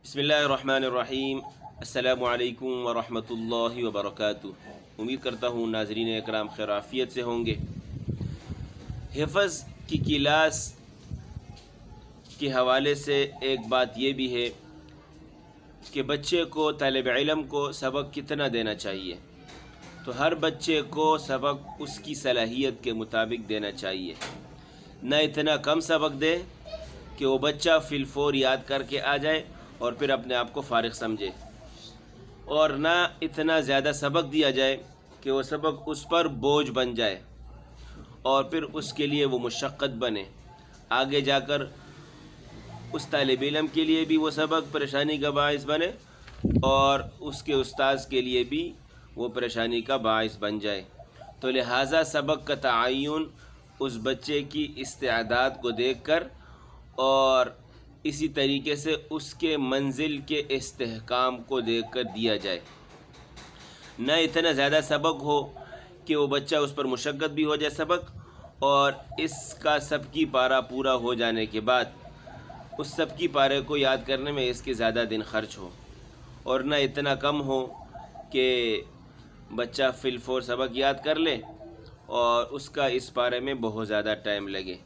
بسم اللہ الرحمن الرحیم۔ السلام علیکم ورحمۃ اللہ وبرکاتہ۔ امید کرتا ہوں ناظرین اکرام خیر عافیت سے ہوں گے۔ حفظ کی کلاس کے حوالے سے ایک بات یہ بھی ہے کہ بچے کو، طالب علم کو سبق کتنا دینا چاہیے۔ تو ہر بچے کو سبق اس کی صلاحیت کے مطابق دینا چاہیے، نہ اتنا کم سبق دے کہ وہ بچہ فی الفور یاد کر کے آ جائے اور پھر اپنے آپ کو فارغ سمجھے، اور نہ اتنا زیادہ سبق دیا جائے کہ وہ سبق اس پر بوجھ بن جائے اور پھر اس کے لیے وہ مشقت بنے، آگے جا کر اس طالب علم کے لیے بھی وہ سبق پریشانی کا باعث بنے اور اس کے استاذ کے لیے بھی وہ پریشانی کا باعث بن جائے۔ تو لہٰذا سبق کا تعین اس بچے کی استعداد کو دیکھ کر اور اسی طریقے سے اس کے منزل کے استحکام کو دیکھ کر دیا جائے، نہ اتنا زیادہ سبق ہو کہ وہ بچہ اس پر مشقت بھی ہو جائے سبق، اور اس کا سبکی پارہ پورا ہو جانے کے بعد اس سبکی پارے کو یاد کرنے میں اس کے زیادہ دن خرچ ہو، اور نہ اتنا کم ہو کہ بچہ فی الفور سبق یاد کر لے اور اس کا اس پارے میں بہت زیادہ ٹائم لگے۔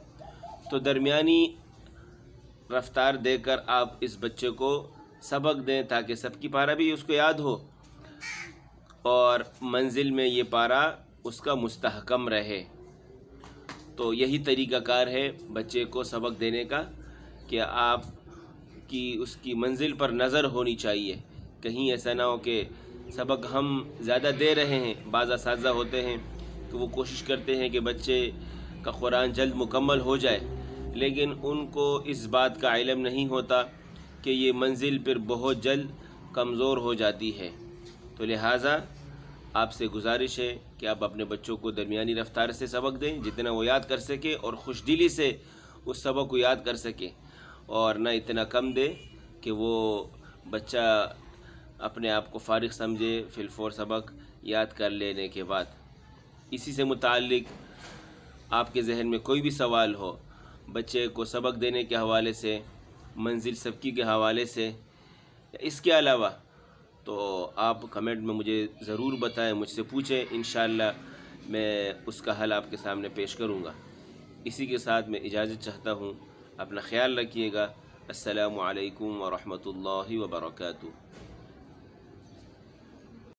تو درمیانی رفتار دے کر آپ اس بچے کو سبق دیں تاکہ سب کی پارہ بھی اس کو یاد ہو اور منزل میں یہ پارہ اس کا مستحکم رہے۔ تو یہی طریقہ کار ہے بچے کو سبق دینے کا کہ آپ کی اس کی منزل پر نظر ہونی چاہیے، کہیں ایسا نہ ہو کہ سبق ہم زیادہ دے رہے ہیں۔ بعض اساتذہ ہوتے ہیں کہ وہ کوشش کرتے ہیں کہ بچے کا قرآن جلد مکمل ہو جائے، لیکن ان کو اس بات کا علم نہیں ہوتا کہ یہ منزل پھر بہت جلد کمزور ہو جاتی ہے۔ تو لہٰذا آپ سے گزارش ہے کہ آپ اپنے بچوں کو درمیانی رفتار سے سبق دیں جتنا وہ یاد کر سکے، اور خوش دلی سے اس سبق کو یاد کر سکے، اور نہ اتنا کم دے کہ وہ بچہ اپنے آپ کو فارغ سمجھے فی الفور سبق یاد کر لینے کے بعد۔ اسی سے متعلق آپ کے ذہن میں کوئی بھی سوال ہو بچے کو سبق دینے کے حوالے سے، منزل سبکی کے حوالے سے، یا اس کے علاوہ، تو آپ کمنٹ میں مجھے ضرور بتائیں، مجھ سے پوچھیں، انشاءاللہ میں اس کا حل آپ کے سامنے پیش کروں گا۔ اسی کے ساتھ میں اجازت چاہتا ہوں، اپنا خیال رکھیے گا۔ السلام علیکم ورحمۃ اللہ وبرکاتہ۔